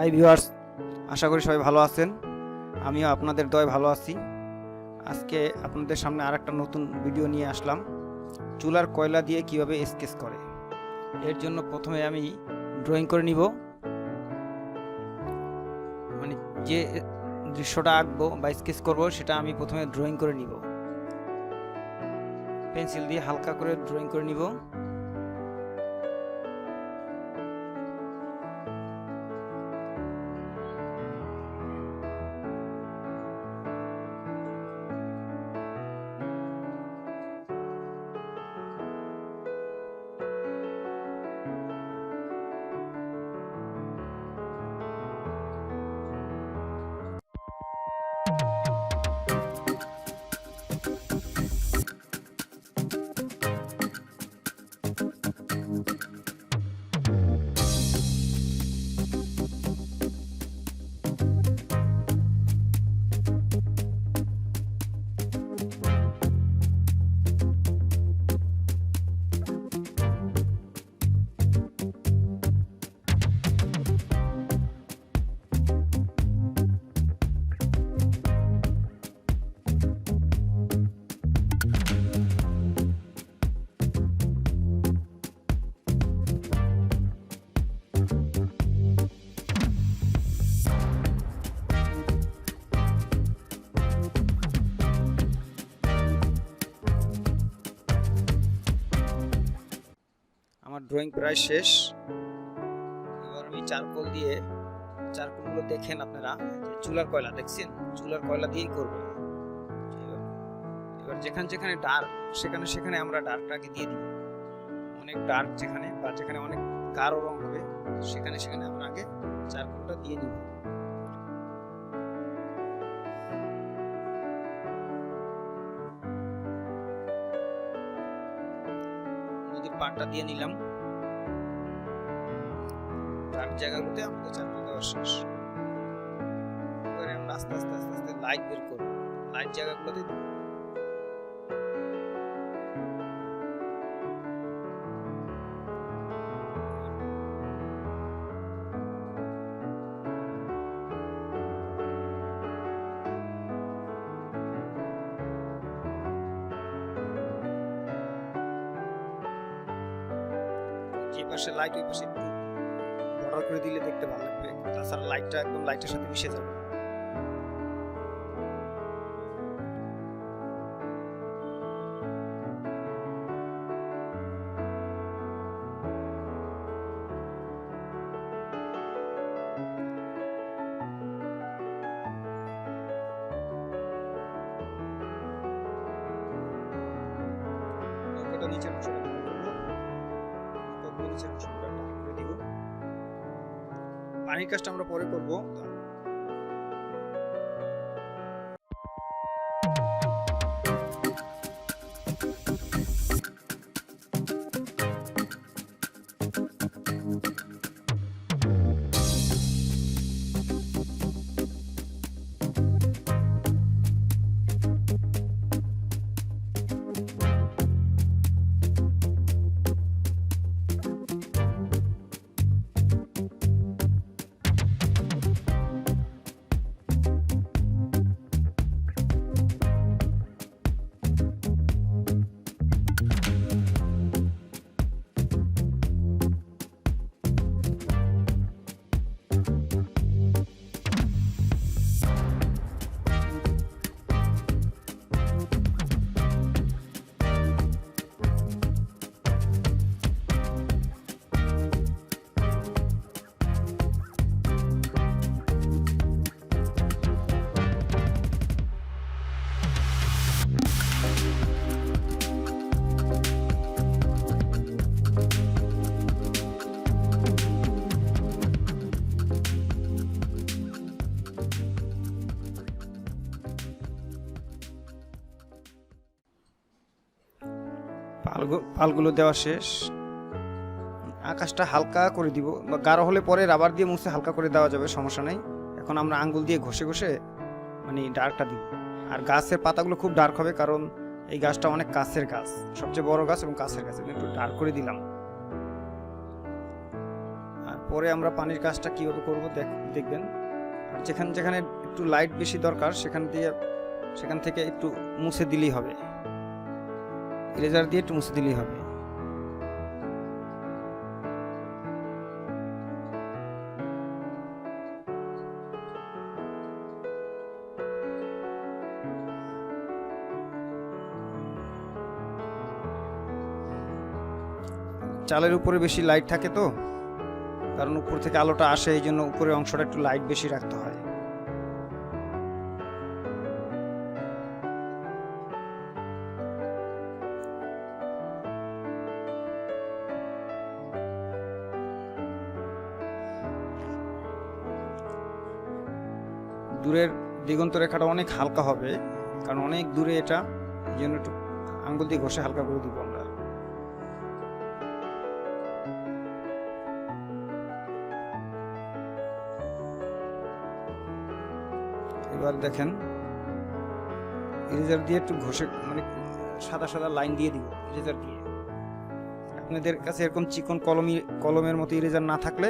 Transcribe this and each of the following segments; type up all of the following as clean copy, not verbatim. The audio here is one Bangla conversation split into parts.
হাই ভিউয়ার্স, আশা করি সবাই ভালো আছেন। আমিও আপনাদের দয়ায় ভালো আছি। আজকে আপনাদের সামনে আরেকটা নতুন ভিডিও নিয়ে আসলাম, চুলার কয়লা দিয়ে কিভাবে স্কেচ করে। এর জন্য প্রথমে আমি ড্রয়িং করে নিব, মানে যে দৃশ্যটা আঁকবো বা স্কেচ করব সেটা আমি প্রথমে ড্রয়িং করে নিব। পেন্সিল দিয়ে হালকা করে ড্রয়িং করে নিব। আমার ড্রয়িং প্রায় শেষ। এবার আমি চারকোলগুলো দেখেন আপনারা, যে চুলার কয়লা দেখছেন, চুলার কয়লা দিয়েই করবো। এবার যেখানে যেখানে ডার্ক সেখানে সেখানে আমরা ডার্কটাকে দিয়ে দিব। অনেক ডার্ক যেখানে বা যেখানে অনেক গাঢ় রং হবে সেখানে সেখানে আমরা আগে চারকোলটা দিয়ে নিব। নদীর পাড়টা দিয়ে নিলাম। ডার্ক জায়গাগুলোতে আমাদের চারকোল দেওয়া শেষ। এবারে আমরা আস্তে আস্তে আস্তে আস্তে লাইট বের করব। লাইট জায়গাগুলোতে দিব। যে পাশে লাইট ওই পাশে একটু বর্ডার করে দিলে দেখতে ভালো লাগবে, তাছাড়া লাইটটা একদম লাইটের সাথে মিশে যাবে। নিচের অংশটা নিচের অংশটা টান করে দিব। পানির কাজটা আমরা পরে করব। পালগুলো দেওয়া শেষ। আকাশটা হালকা করে দিব, বা গাঢ় হলে পরে রাবার দিয়ে মুছে হালকা করে দেওয়া যাবে, সমস্যা নেই। এখন আমরা আঙ্গুল দিয়ে ঘষে ঘষে মানে ডার্কটা দিব। আর গাছের পাতাগুলো খুব ডার্ক হবে, কারণ এই গাছটা অনেক কাছের গাছ, সবচেয়ে বড় গাছ এবং কাছের গাছ, একটু ডার্ক করে দিলাম। আর পরে আমরা পানির কাজটা কিভাবে করব দেখবেন। আর যেখানে যেখানে একটু লাইট বেশি দরকার সেখান থেকে একটু মুছে দিলেই হবে, ইরেজার দিয়ে একটু মুছে দিলেই হবে। চালের উপরে বেশি লাইট থাকে তো, কারণ উপর থেকে আলোটা আসে, এই জন্য উপরের অংশটা একটু লাইট বেশি রাখতে হয়। দূরের দিগন্ত রেখাটা অনেক হালকা হবে, কারণ অনেক দূরে এটা, এই জন্য একটু আঙ্গুল দিয়ে ঘষে হালকা করে দিব আমরা। এবার দেখেন ইরেজার দিয়ে একটু ঘষে, মানে সাদা সাদা লাইন দিয়ে দিব ইরেজার দিয়ে। আপনাদের কাছে এরকম চিকন কলমের মতো ইরেজার না থাকলে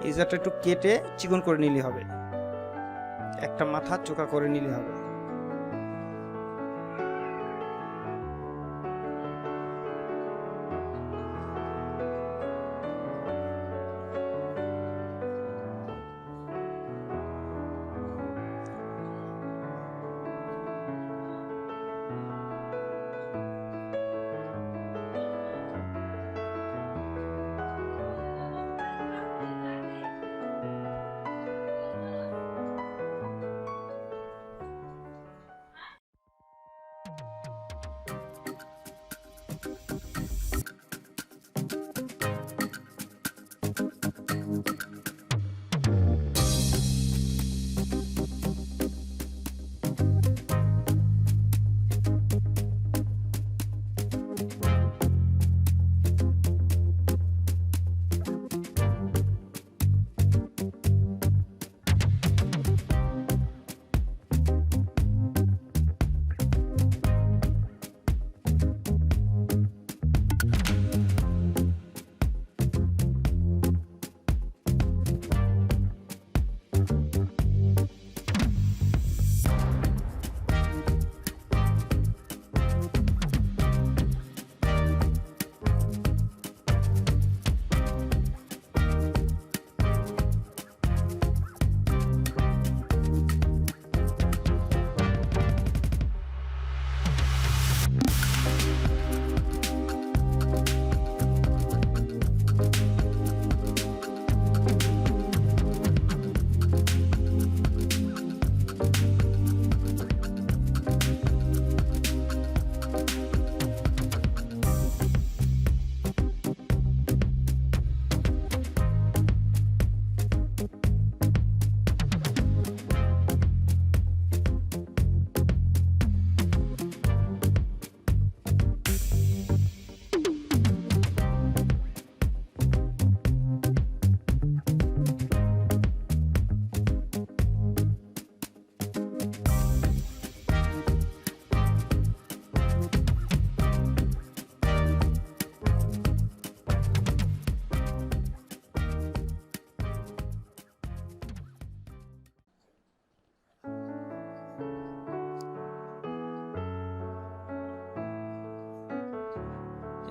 ইরেজারটা একটু কেটে চিকন করে নিলে হবে, একটা মাথা চোকা করে নিলে হবে।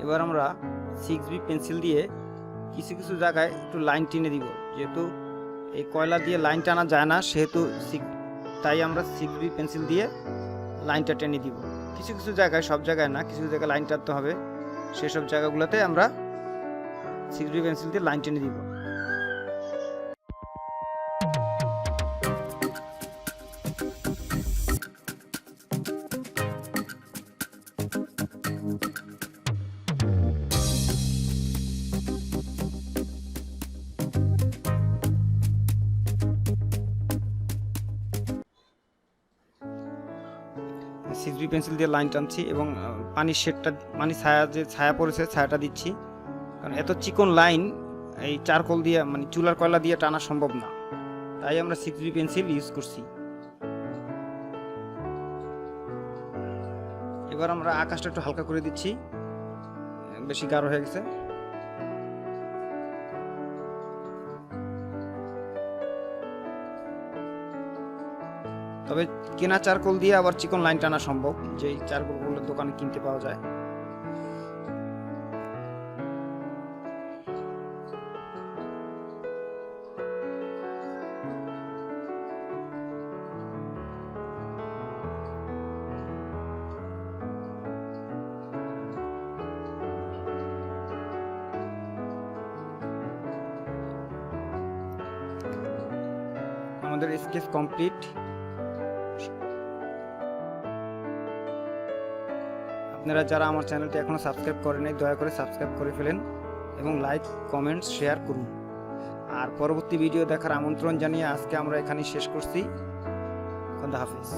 এবার আমরা 6B পেন্সিল দিয়ে কিছু কিছু জায়গায় একটু লাইন টেনে দিব, যেহেতু এই কয়লা দিয়ে লাইন টানা যায় না, সেহেতু তাই আমরা 6B পেন্সিল দিয়ে লাইনটা টেনে দিব কিছু কিছু জায়গায়, সব জায়গায় না, কিছু জায়গায় লাইন টানতে হবে, সেসব জায়গাগুলোতে আমরা 6B পেন্সিল দিয়ে লাইন টেনে দিব। সিজবি পেন্সিল দিয়ে লাইন টানছি এবং পানির শেডটা, মানে ছায়া, যে ছায়া পড়েছে ছায়াটা দিচ্ছি, কারণ এত চিকন লাইন এই চারকোল দিয়ে, মানে চুলার কয়লা দিয়ে টানা সম্ভব না, তাই আমরা 6B পেন্সিল ইউজ করছি। এবার আমরা আকাশটা একটু হালকা করে দিচ্ছি, বেশি গাঢ় হয়ে গেছে। তবে কেনা চারকোল দিয়ে আবার চিকন লাইন টানা সম্ভব, যেই চারকোলগুলো দোকানে কিনতে পাওয়া যায়। আমাদের স্কেচ কমপ্লিট। আপনারা যারা আমার চ্যানেলটি এখনো সাবস্ক্রাইব করেন নাই দয়া করে সাবস্ক্রাইব করে ফেলেন এবং লাইক কমেন্টস শেয়ার করুন। আর পরবর্তী ভিডিও দেখার আমন্ত্রণ জানিয়ে আজকে আমরা এখানেই শেষ করছি। খোদা হাফেজ।